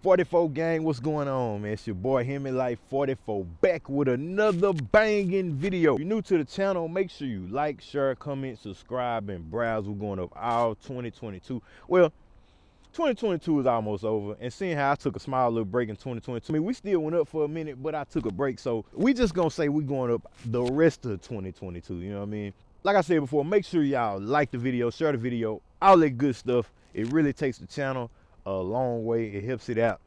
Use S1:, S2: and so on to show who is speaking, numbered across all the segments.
S1: Hemiwife44 gang, what's going on, man? It's your boy Hemiwife44 back with another banging video. If you're new to the channel, make sure you like, share, comment, subscribe, and browse. We're going up all 2022. Well, 2022 is almost over, and seeing how I took a small little break in 2022, I mean, we still went up for a minute, but I took a break, so we just gonna say we going up the rest of 2022, you know what I mean? Like I said before, make sure y'all like the video, share the video, all that good stuff. It really takes the channel a long way. It helps it out.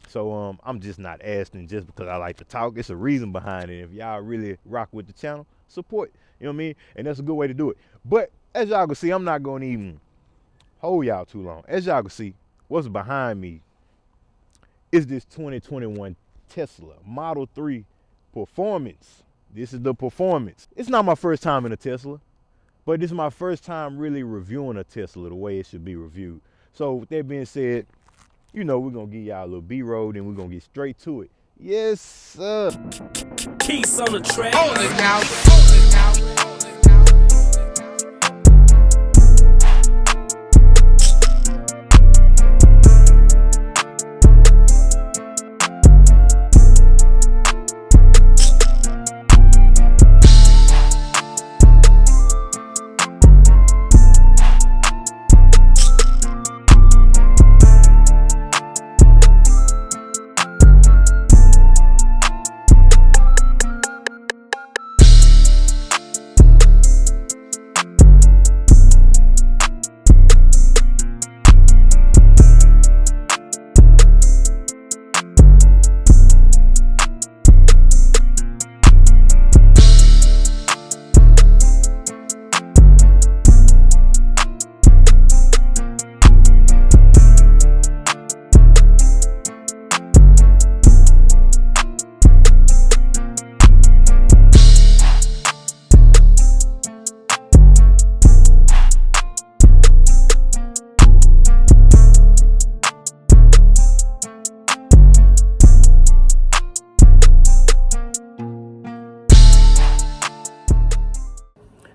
S1: So I'm just not asking just because I like to talk. It's a reason behind it. If y'all really rock with the channel, support, you know what I mean? And that's a good way to do it. But as y'all can see, I'm not gonna even hold y'all too long. As y'all can see, what's behind me is this 2021 Tesla Model 3 Performance. This is the Performance. It's not my first time in a Tesla, but this is my first time really reviewing a Tesla the way it should be reviewed. So with that being said, you know, we're gonna give y'all a little B-roll and we're gonna get straight to it. Yes, sir.
S2: Peace on the track.
S3: Hold it now.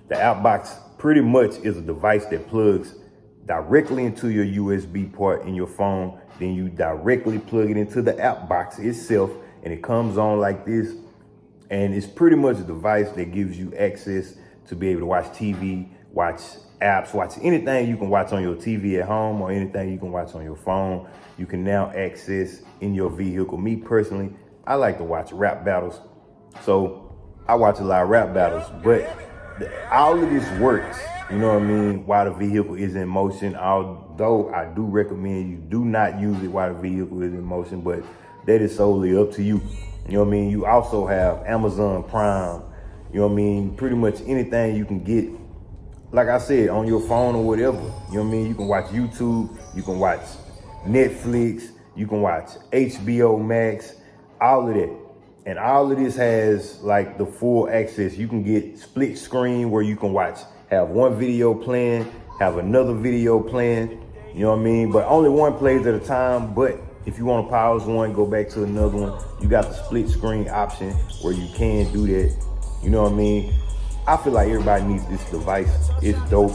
S1: The Appbox pretty much is a device that plugs directly into your USB port in your phone. Then you directly plug it into the Appbox itself, and it comes on like this. And it's pretty much a device that gives you access to be able to watch TV, watch apps, watch anything you can watch on your TV at home or anything you can watch on your phone. You can now access in your vehicle. Me personally, I like to watch rap battles. So I watch a lot of rap battles, but all of this works, you know what I mean, while the vehicle is in motion, although I do recommend you do not use it while the vehicle is in motion, but that is solely up to you. You know what I mean? You also have Amazon Prime, you know what I mean? Pretty much anything you can get, like I said, on your phone or whatever. You know what I mean? You can watch YouTube, you can watch Netflix, you can watch HBO Max, all of that. And all of this has like the full access. You can get split screen where you can have one video playing, have another video playing, you know what I mean? But only one plays at a time. But if you want to pause one, go back to another one, you got the split screen option where you can do that. You know what I mean? I feel like everybody needs this device. It's dope.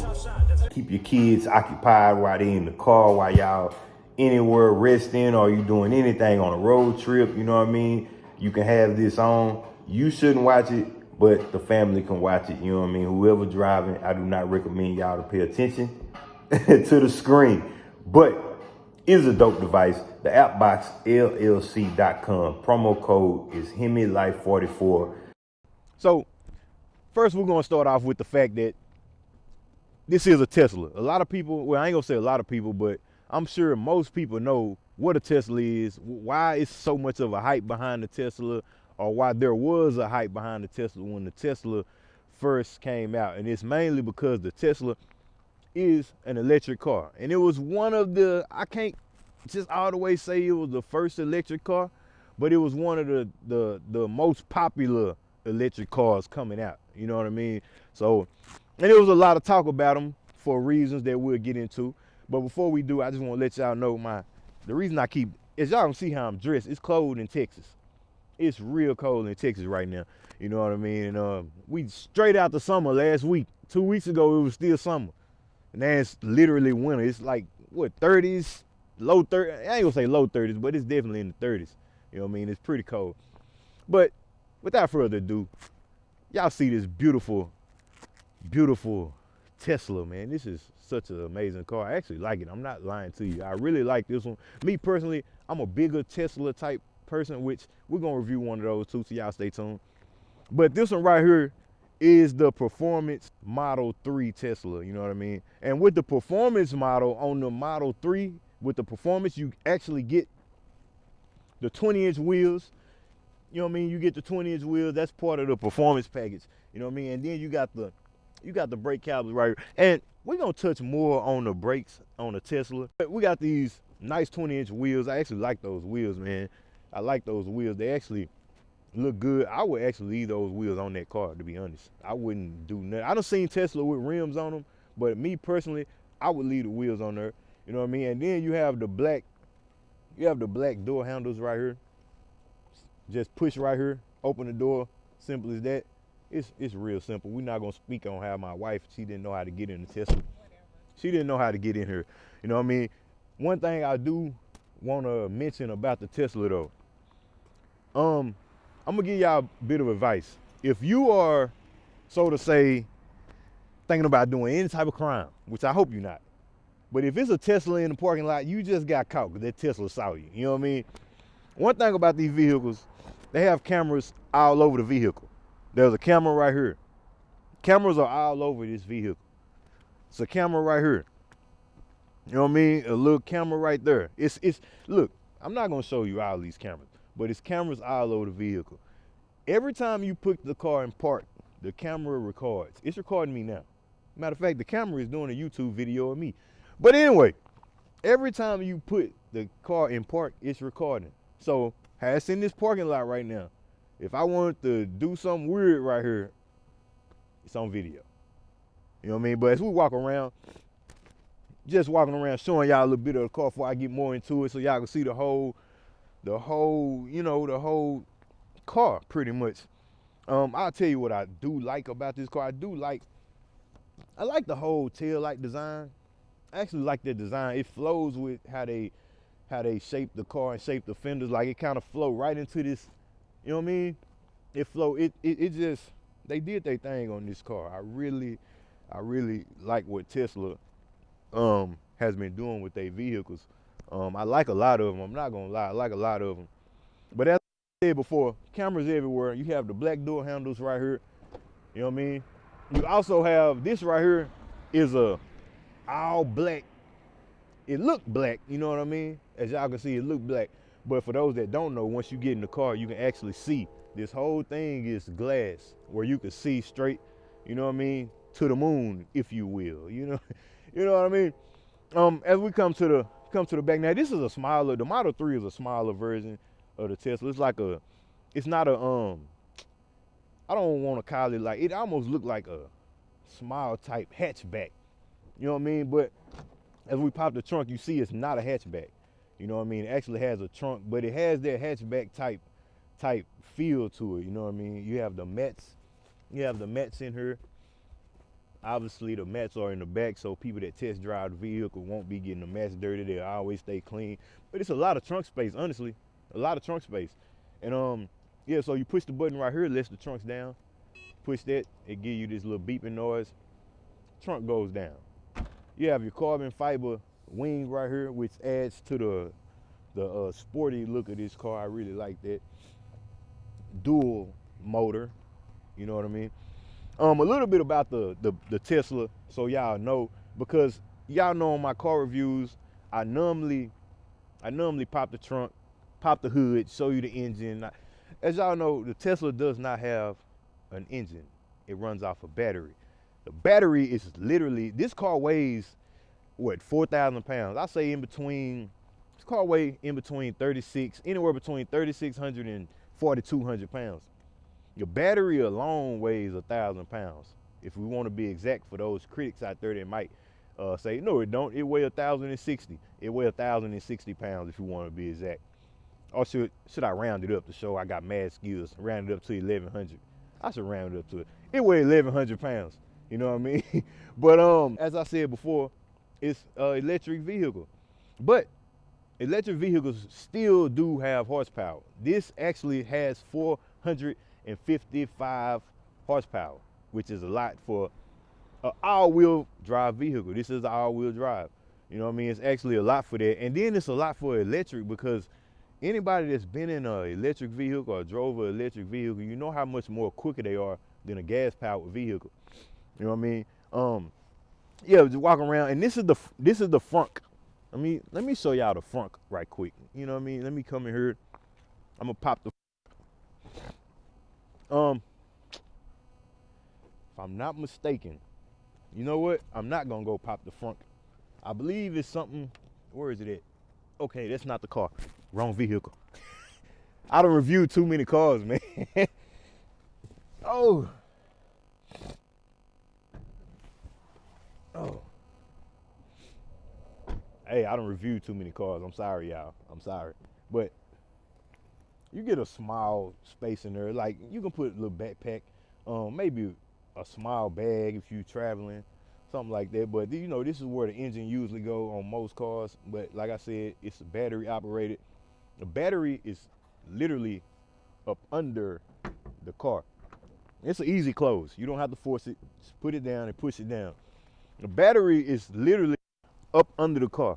S1: Keep your kids occupied while they're in the car, while y'all anywhere resting or you doing anything on a road trip, you know what I mean? You can have this on. You shouldn't watch it, but the family can watch it. You know what I mean? Whoever driving, I do not recommend y'all to pay attention to the screen. But it's a dope device. The appboxllc.com. Promo code is Hemiwife44. So first we're going to start off with the fact that this is a Tesla. A lot of people, well, I ain't going to say a lot of people, but I'm sure most people know what a Tesla is, why it's so much of a hype behind the Tesla, or why there was a hype behind the Tesla when the Tesla first came out. And it's mainly because the Tesla is an electric car. And it was one of the, I can't just all the way say it was the first electric car, but it was one of the most popular electric cars coming out. You know what I mean? So, and there was a lot of talk about them for reasons that we'll get into. But before we do, I just want to let y'all know the reason I keep, is y'all can see how I'm dressed. It's cold in Texas. It's real cold in Texas right now. You know what I mean? And we straight out the summer last week. 2 weeks ago, it was still summer. And now it's literally winter. It's like, what, 30s, low 30, I ain't gonna say low 30s, but it's definitely in the 30s. You know what I mean? It's pretty cold. But without further ado, y'all see this beautiful, beautiful Tesla, man. This is such an amazing car. I actually like it. I'm not lying to you. I really like this one. Me personally, I'm a bigger Tesla type person, which we're gonna review one of those too, so y'all stay tuned. But this one right here is the Performance Model 3 Tesla, you know what I mean? And with the Performance model on the Model 3, with the Performance, you actually get the 20-inch wheels. You know what I mean? You get the 20-inch wheels. That's part of the Performance package. You know what I mean? And then you got the brake calipers right here. And we're gonna touch more on the brakes on the Tesla. But we got these nice 20-inch wheels. I actually like those wheels, man. I like those wheels. They actually look good. I would actually leave those wheels on that car, to be honest. I wouldn't do nothing. I done seen Tesla with rims on them, but me personally, I would leave the wheels on there. You know what I mean? And then you have the black door handles right here. Just push right here, open the door, simple as that. It's real simple. We're not gonna speak on how my wife, she didn't know how to get in the Tesla. She didn't know how to get in here. You know what I mean? One thing I do wanna mention about the Tesla though, I'm gonna give y'all a bit of advice. If you are, so to say, thinking about doing any type of crime, which I hope you're not, but if it's a Tesla in the parking lot, you just got caught because that Tesla saw you. You know what I mean? One thing about these vehicles, they have cameras all over the vehicle. There's a camera right here. Cameras are all over this vehicle. It's a camera right here. You know what I mean? A little camera right there. Look, I'm not gonna show you all these cameras, but it's cameras all over the vehicle. Every time you put the car in park, the camera records. It's recording me now. Matter of fact, the camera is doing a YouTube video of me. But anyway, every time you put the car in park, it's recording. So, it's in this parking lot right now. If I wanted to do something weird right here, it's on video. You know what I mean? But as we walk around, just walking around showing y'all a little bit of the car before I get more into it, so y'all can see the whole car pretty much. I'll tell you what I do like about this car. I like the whole tail light design. I actually like that design. It flows with how they shape the car and shape the fenders. Like it kind of flow right into this. You know what I mean? It flow. It just, they did their thing on this car. I really like what Tesla has been doing with their vehicles. I like a lot of them. I'm not gonna lie. I like a lot of them. But as I said before, cameras everywhere. You have the black door handles right here. You know what I mean? You also have this right here is a all black. It looked black, you know what I mean? As y'all can see, it looked black. But for those that don't know, once you get in the car, you can actually see this whole thing is glass where you can see straight, you know what I mean, to the moon, if you will. You know what I mean? As we come to the back now, this is a smaller. The Model 3 is a smaller version of the Tesla. It's not a I don't want to call it like, it almost looked like a small type hatchback. You know what I mean? But as we pop the trunk, you see it's not a hatchback. You know what I mean? It actually has a trunk, but it has that hatchback type feel to it. You know what I mean? You have the mats. You have the mats in here. Obviously, the mats are in the back, so people that test drive the vehicle won't be getting the mats dirty. They'll always stay clean. But it's a lot of trunk space, honestly. A lot of trunk space. And yeah, so you push the button right here, it lets the trunks down. Push that, it gives you this little beeping noise. Trunk goes down. You have your carbon fiber wing right here, which adds to the sporty look of this car. I really like that. Dual motor, you know what I mean? A little bit about the Tesla, so y'all know, because y'all know on my car reviews, I normally pop the trunk, pop the hood, show you the engine. As y'all know, the Tesla does not have an engine. It runs off a battery. The battery is literally, this car weighs, what, 4,000 pounds? I say this car weighs in between anywhere between 3,600 and 4,200 pounds. Your battery alone weighs 1,000 pounds. If we want to be exact, for those critics out there that might say, no, it don't. It weighs 1,060. It weighs 1,060 pounds if you want to be exact. Or should I round it up to show I got mad skills? Round it up to 1,100. I should round it up to it. It weighs 1,100 pounds. You know what I mean? But as I said before, it's an electric vehicle. But electric vehicles still do have horsepower. This actually has 455 horsepower, which is a lot for an all-wheel drive vehicle. This is an all-wheel drive. You know what I mean? It's actually a lot for that. And then it's a lot for electric, because anybody that's been in an electric vehicle or drove an electric vehicle, you know how much more quicker they are than a gas-powered vehicle. You know what I mean? Yeah, just walk around, and this is the frunk. Let me show y'all the frunk right quick. You know what I mean? Let me come in here. I'm gonna pop the. If I'm not mistaken, you know what? I'm not gonna go pop the frunk. I believe it's something. Where is it at? Okay, that's not the car. Wrong vehicle. I done reviewed too many cars, man. Oh. Hey, I done reviewed too many cars. I'm sorry, y'all. I'm sorry. But you get a small space in there. Like, you can put a little backpack, maybe a small bag if you're traveling, something like that. But you know, this is where the engine usually go on most cars. But like I said, it's battery operated. The battery is literally up under the car. It's an easy close. You don't have to force it. Just put it down and push it down. The battery is literally up under the car.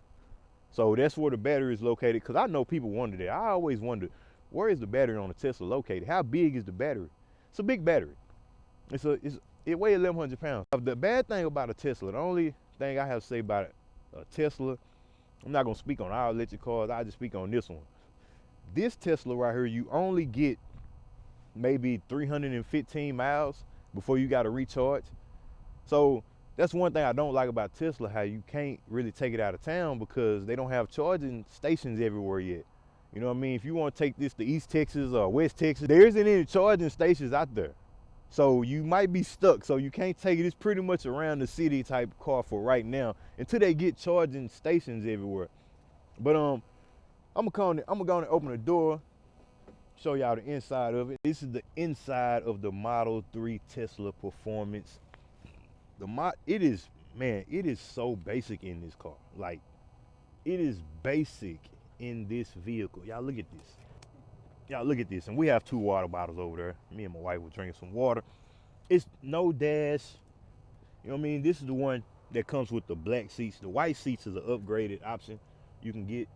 S1: So that's where the battery is located, because I know people wonder that. I always wondered, where is the battery on a Tesla located? How big is the battery? It's a big battery. It weighs 1,100 pounds. The bad thing about a Tesla, the only thing I have to say about a Tesla, I'm not gonna speak on all electric cars, I just speak on this one. This Tesla right here, you only get maybe 315 miles before you gotta recharge. So that's one thing I don't like about Tesla, how you can't really take it out of town because they don't have charging stations everywhere yet. You know what I mean? If you want to take this to East Texas or West Texas, there isn't any charging stations out there. So you might be stuck. So you can't take it. It's pretty much around the city type car for right now until they get charging stations everywhere. But I'm gonna go and open the door, show y'all the inside of it. This is the inside of the Model 3 Tesla Performance. It is so basic in this car. Like, it is basic in this vehicle. Y'all look at this. And we have 2 water bottles over there. Me and my wife were drinking some water. It's no dash. You know what I mean? This is the one that comes with the black seats. The white seats is an upgraded option you can get,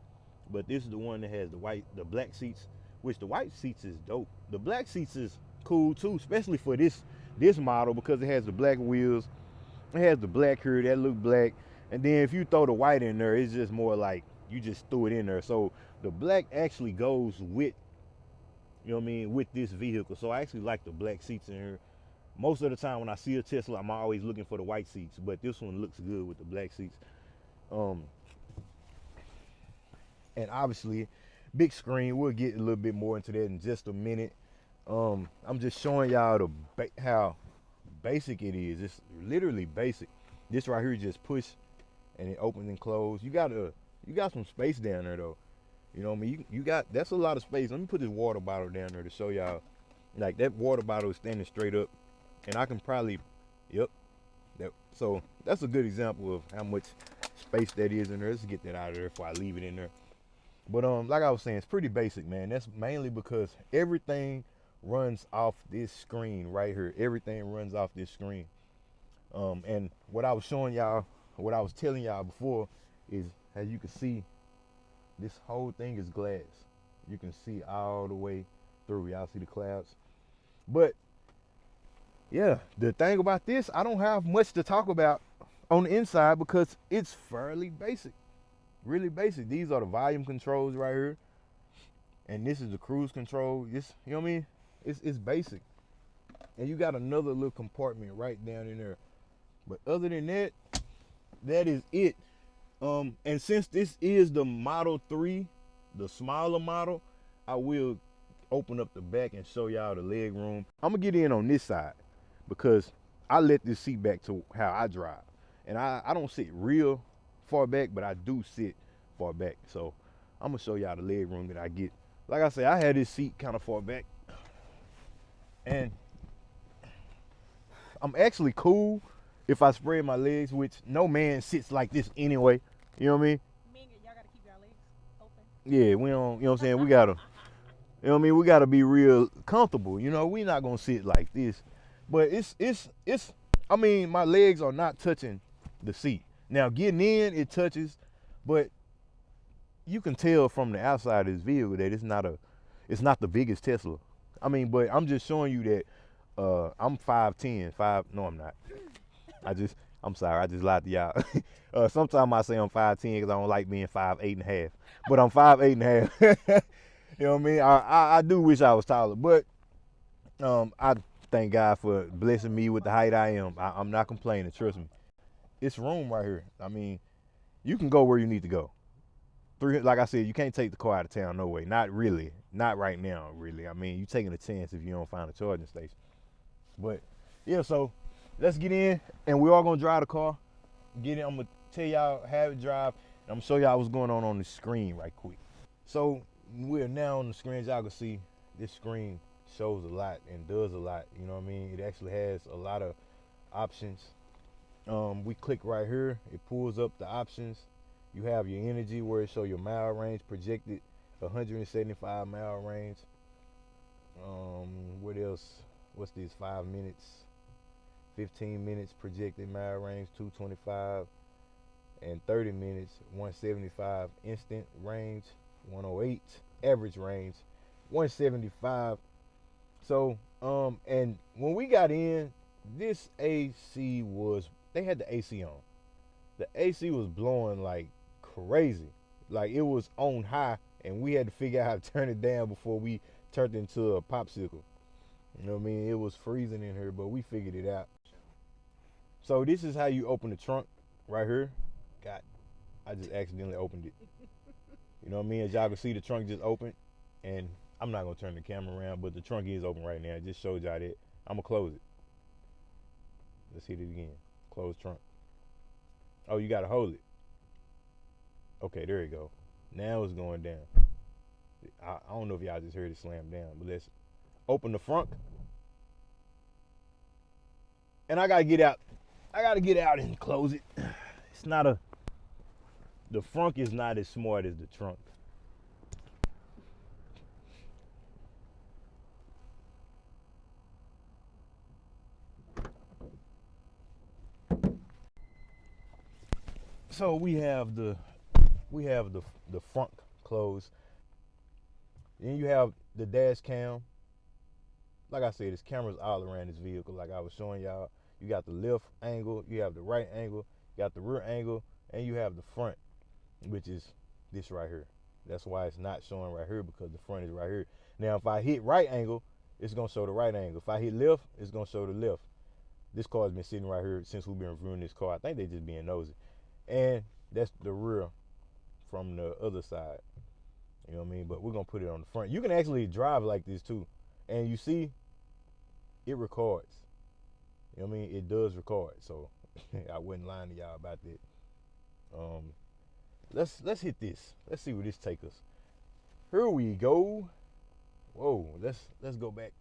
S1: but this is the one that has the black seats, which the white seats is dope. The black seats is cool too, especially for this model, because it has the black wheels. It has the black here that look black, and then if you throw the white in there, it's just more like you just threw it in there. So the black actually goes with, you know what I mean, with this vehicle. So I actually like the black seats in here. Most of the time when I see a Tesla, I'm always looking for the white seats, but this one looks good with the black seats. And obviously, big screen. We'll get a little bit more into that in just a minute. I'm just showing y'all how basic it is. It's literally basic. This right here, just push and it opens and closes. You got some space down there though. You know what I mean? That's a lot of space. Let me put this water bottle down there to show y'all. Like, that water bottle is standing straight up, and I can probably, so that's a good example of how much space that is in there. Let's get that out of there before I leave it in there. But like I was saying, it's pretty basic, man. That's mainly because everything runs off this screen right here. Everything runs off this screen. And what I was showing y'all, what I was telling y'all before, is, as you can see, this whole thing is glass. You can see all the way through. Y'all see the clouds. But yeah, the thing about this, I don't have much to talk about on the inside because it's fairly basic. Really basic. These are the volume controls right here. And this is the cruise control. This, you know what I mean? It's basic. And you got another little compartment right down in there. But other than that, that is it. And since this is the Model 3, the smaller model, I will open up the back and show y'all the leg room. I'm gonna get in on this side because I let this seat back to how I drive. And I don't sit real far back, but I do sit far back. So I'm gonna show y'all the leg room that I get. Like I said, I had this seat kind of far back. And I'm actually cool if I spread my legs, which no man sits like this anyway. You know what I mean?
S3: Y'all gotta keep your legs open.
S1: Yeah, we don't, you know what I'm saying? We gotta, you know what I mean? We gotta be real comfortable. You know, we not gonna sit like this. But it's I mean, my legs are not touching the seat. Now getting in, it touches, but you can tell from the outside of this vehicle that it's not the biggest Tesla. I mean, but I'm just showing you that I'm 5'10", no I'm not. I'm sorry, I just lied to y'all. Sometimes I say I'm 5'10" because I don't like being 5'8.5", but I'm 5'8.5". You know what I mean? I do wish I was taller, but I thank God for blessing me with the height I am. I'm not complaining, trust me. It's room right here. I mean, you can go where you need to go. Like I said, you can't take the car out of town, no way. Not really. Not right now, really. I mean, you taking a chance if you don't find a charging station. But yeah, so let's get in, and we're all gonna drive the car. Get in. I'm gonna tell y'all how to drive. And I'm gonna show y'all what's going on the screen right quick. So we're now on the screen. As y'all can see, this screen shows a lot and does a lot. You know what I mean? It actually has a lot of options. We click right here. It pulls up the options. You have your energy where it show your mile range projected, 175 mile range. What else? What's this? 5 minutes, 15 minutes projected mile range, 225, and 30 minutes, 175 instant range, 108 average range, 175. So, and when we got in, this AC they had the AC on. The AC was blowing like crazy. Like it was on high, and we had to figure out how to turn it down before we turned into a popsicle. You know what I mean? It was freezing in here, but we figured it out. So this is how you open the trunk right here. God, I just accidentally opened it. You know what I mean? As y'all can see, the trunk just opened, and I'm not gonna turn the camera around, but the trunk is open right now. It just showed y'all that. I'm gonna close it. Let's hit it again. Close trunk. Oh, you gotta hold it. Okay, there you go. Now it's going down. I don't know if y'all just heard it slam down, but let's open the front. And I gotta get out. I gotta get out and close it. It's not the front is not as smart as the trunk. So we have the front closed. Then you have the dash cam. Like I said, there's cameras all around this vehicle. Like I was showing y'all, you got the left angle, you have the right angle, you got the rear angle, and you have the front, which is this right here. That's why it's not showing right here, because the front is right here. Now, if I hit right angle, it's gonna show the right angle. If I hit left, it's gonna show the left. This car has been sitting right here since we've been reviewing this car. I think they just being nosy. And that's the rear from the other side. You know what I mean? But we're gonna put it on the front. You can actually drive like this too. And you see, it records. You know what I mean? It does record. So I wasn't lying to y'all about that. Let's hit this. Let's see where this takes us. Here we go. Whoa, let's go back.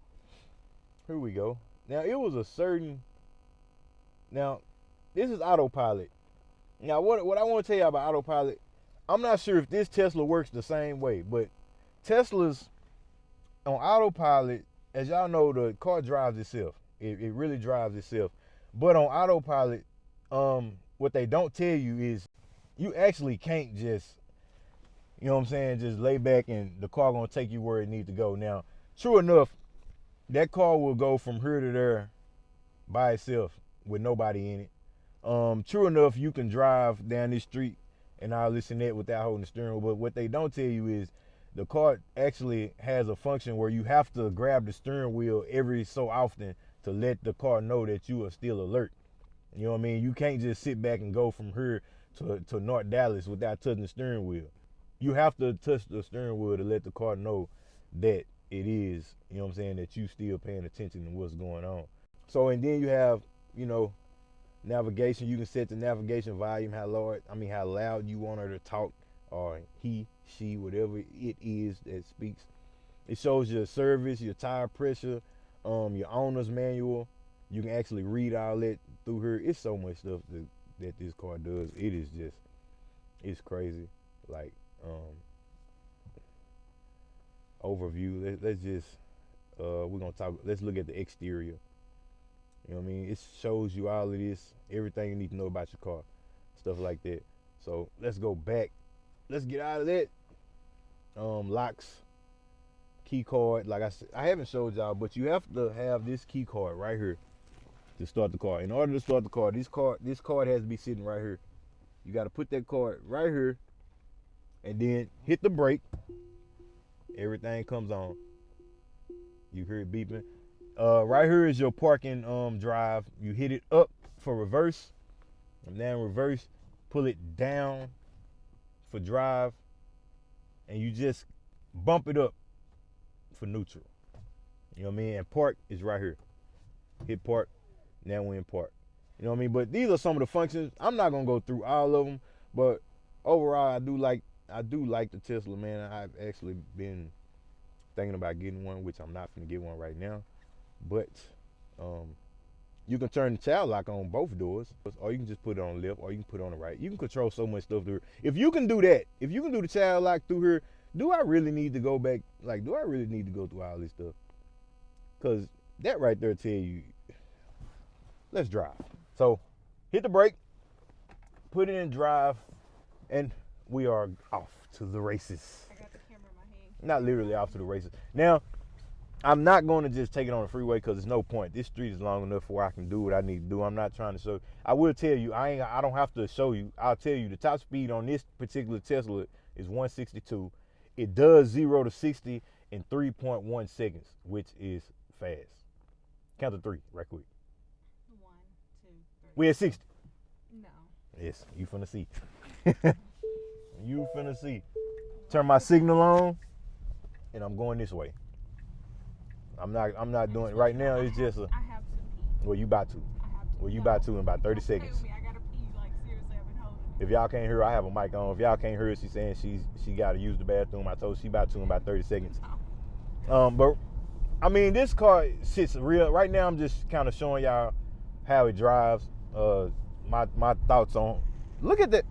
S1: Here we go. Now it was a certain. Now this is autopilot. Now what I want to tell you about autopilot, I'm not sure if this Tesla works the same way, but Teslas on autopilot, as y'all know, the car drives itself. It really drives itself. But on autopilot, what they don't tell you is you actually can't just, you know what I'm saying, just lay back and the car gonna take you where it needs to go. Now, true enough, that car will go from here to there by itself with nobody in it. True enough, you can drive down this street and all this and that without holding the steering wheel. But what they don't tell you is the car actually has a function where you have to grab the steering wheel every so often to let the car know that you are still alert. You know what I mean? You can't just sit back and go from here to North Dallas without touching the steering wheel. You have to touch the steering wheel to let the car know that it is, you know what I'm saying, that you still paying attention to what's going on. So, and then you have, you know, navigation. You can set the navigation volume, how loud you want her to talk, or he, she, whatever it is that speaks. It shows your service, your tire pressure, your owner's manual. You can actually read all that through here. It's so much stuff that this car does. It is just, it's crazy. Like, overview. Let's just we're gonna talk. Let's look at the exterior. You know what I mean? It shows you all of this, everything you need to know about your car, stuff like that. So let's go back. Let's get out of that. Locks, key card. Like I said, I haven't showed y'all, but you have to have this key card right here to start the car. In order to start the car, this card has to be sitting right here. You got to put that card right here, and then hit the brake. Everything comes on. You hear it beeping. Right here is your parking drive. You hit it up for reverse, and then reverse. Pull it down for drive, and you just bump it up for neutral. You know what I mean? And park is right here. Hit park. Now we're in park. You know what I mean? But these are some of the functions. I'm not gonna go through all of them, but overall, I do like the Tesla, man. I've actually been thinking about getting one, which I'm not gonna get one right now. But you can turn the child lock on both doors, or you can just put it on the left, or you can put it on the right. You can control so much stuff through here. If you can do that, if you can do the child lock through here, do I really need to go back? Like, do I really need to go through all this stuff? Because that right there tell you, let's drive. So hit the brake, put it in drive, and we are off to the races.
S3: I got the camera in my hand.
S1: Not literally off to the races. Now, I'm not going to just take it on the freeway because there's no point. This street is long enough where I can do what I need to do. I'm not trying to show. I will tell you, I don't have to show you. I'll tell you the top speed on this particular Tesla is 162. It does 0 to 60 in 3.1 seconds, which is fast. Count to 3 right quick.
S3: 1, 2, 3.
S1: We at 60.
S3: No.
S1: Yes, you finna see. You finna see. Turn my signal on, and I'm going this way. I'm not doing it right now. It's just a.
S3: I have to pee.
S1: Well, you about to.
S3: I have to.
S1: Well, you
S3: No.
S1: about to in about 30
S3: Don't play
S1: seconds.
S3: with me. I gotta pee. Like, seriously, I've been holding it.
S1: If y'all can't hear her, I have a mic on. If y'all can't hear her, she's saying she got to use the bathroom. I told her she about to in about 30 seconds. But I mean, this car sits real. Right now, I'm just kind of showing y'all how it drives. My thoughts on. Look at that.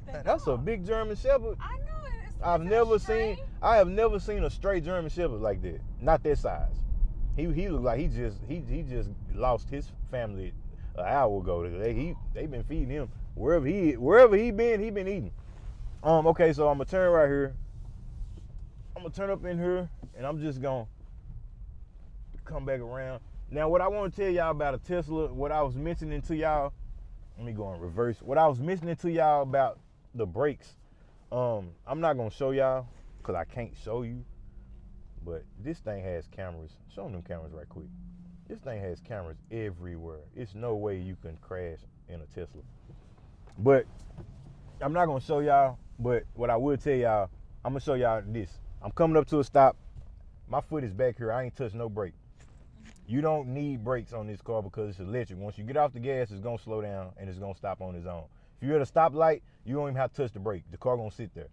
S1: Man, that's a big German Shepherd.
S3: I know it.
S1: I have never seen a straight German Shepherd like that. Not that size. He looked like he just lost his family an hour ago. They been feeding him wherever he been eating. Okay, so I'm gonna turn right here. I'm gonna turn up in here, and I'm just gonna come back around. Now, what I want to tell y'all about a Tesla, what I was mentioning to y'all. Let me go in reverse. What I was mentioning to y'all about the brakes. I'm not gonna show y'all because I can't show you, but this thing has cameras. Show them cameras right quick. This thing has cameras everywhere. It's no way you can crash in a Tesla. But I'm not gonna show y'all, but what I will tell y'all, I'm gonna show y'all this. I'm coming up to a stop. My foot is back here. I ain't touched no brake. You don't need brakes on this car because it's electric. Once you get off the gas, it's gonna slow down and it's gonna stop on its own. If you're at a stoplight, you don't even have to touch the brake. The car gonna sit there.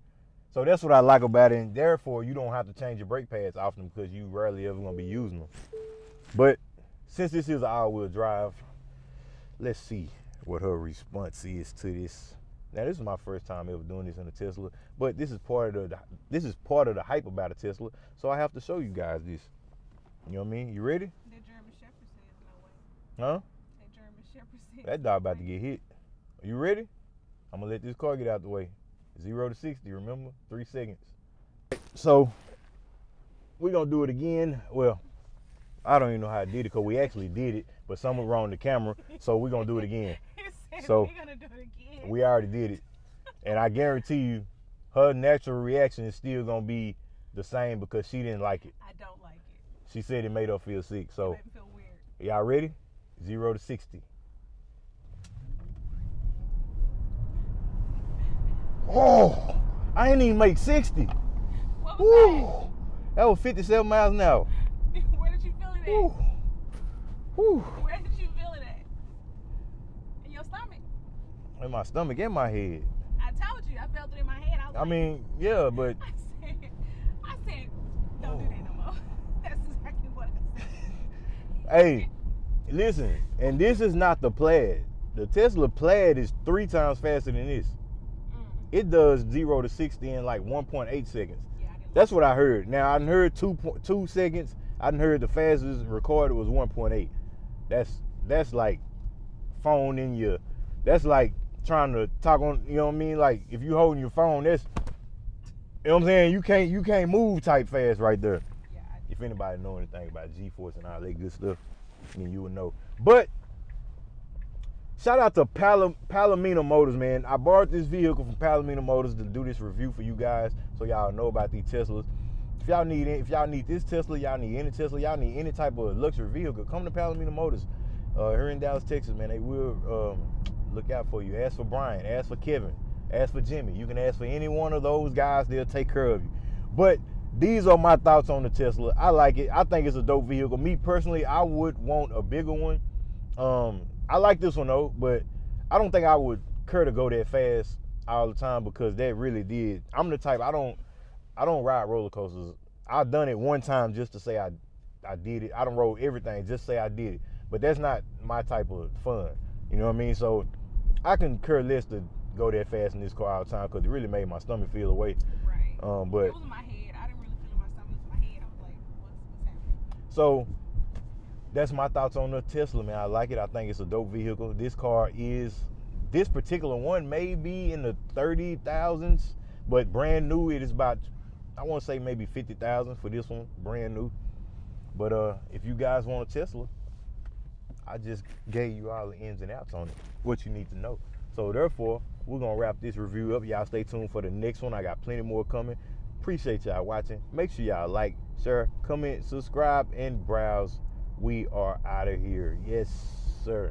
S1: So that's what I like about it, and therefore you don't have to change your brake pads often because you rarely ever gonna be using them. But since this is an all-wheel drive, let's see what her response is to this. Now, this is my first time ever doing this in a Tesla, but this is part of the hype about a Tesla, so I have to show you guys this. You know what I mean? You ready?
S3: The German Shepherd says no way.
S1: Huh?
S3: The German Shepherd says
S1: That dog about to get hit. Are you ready? I'm gonna let this car get out the way. 0 to 60, remember? 3 seconds. So we're gonna do it again. Well, I don't even know how I did it because we actually did it, but something wrong with the camera, so we're gonna do it again.
S3: He said
S1: So,
S3: we're gonna do it again.
S1: We already did it, and I guarantee you, her natural reaction is still gonna be the same because she didn't like it.
S3: I don't like it.
S1: She said it made her feel sick.
S3: It
S1: So
S3: made me feel weird.
S1: y'all ready? 0 to 60. Oh, I ain't even make 60.
S3: What was
S1: Woo, that was 57 miles an hour.
S3: that? Where did you feel it at?
S1: Woo. Woo.
S3: Where did you feel it at? In your stomach.
S1: In my stomach and my head.
S3: I told you. I felt it in my head.
S1: I mean, yeah, but
S3: I said, don't do that no more. That's exactly what I said.
S1: hey, listen, and this is not the Plaid. The Tesla Plaid is 3 times faster than this. It does 0 to 60 in like 1.8 seconds.
S3: Yeah, I didn't
S1: That's what I heard. Now I heard 2 seconds. I heard the fastest recorded was 1.8. That's like phone in your. That's like trying to talk on. You know what I mean? Like if you holding your phone, that's. You know what I'm saying? You can't move type fast right there.
S3: Yeah.
S1: If anybody know anything about G-force and all that good stuff, then you would know. But shout out to Palomino Motors, man. I borrowed this vehicle from Palomino Motors to do this review for you guys, so y'all know about these Teslas. If y'all need this Tesla, y'all need any Tesla, y'all need any type of luxury vehicle, come to Palomino Motors here in Dallas, Texas, man. They will look out for you. Ask for Brian, ask for Kevin, ask for Jimmy. You can ask for any one of those guys. They'll take care of you. But these are my thoughts on the Tesla. I like it. I think it's a dope vehicle. Me personally, I would want a bigger one. I like this one though, but I don't think I would care to go that fast all the time because that really did. I'm the type, I don't ride roller coasters. I've done it one time just to say I did it. I don't roll everything, just say I did it. But that's not my type of fun. You know what I mean? So I can care less to go that fast in this car all the time because it really made my stomach feel away.
S3: Right.
S1: But
S3: it was in my head. I didn't really feel it in my stomach. It was in my head. I was like, what's happening?
S1: So that's my thoughts on the Tesla, man. I like it. I think it's a dope vehicle. This particular one may be in the 30,000s, but brand new it is about, I want to say maybe 50,000 for this one, brand new. But if you guys want a Tesla, I just gave you all the ins and outs on it, what you need to know. So therefore, we're gonna wrap this review up. Y'all stay tuned for the next one. I got plenty more coming. Appreciate y'all watching. Make sure y'all like, share, comment, subscribe, and browse. We are out of here. Yes, sir.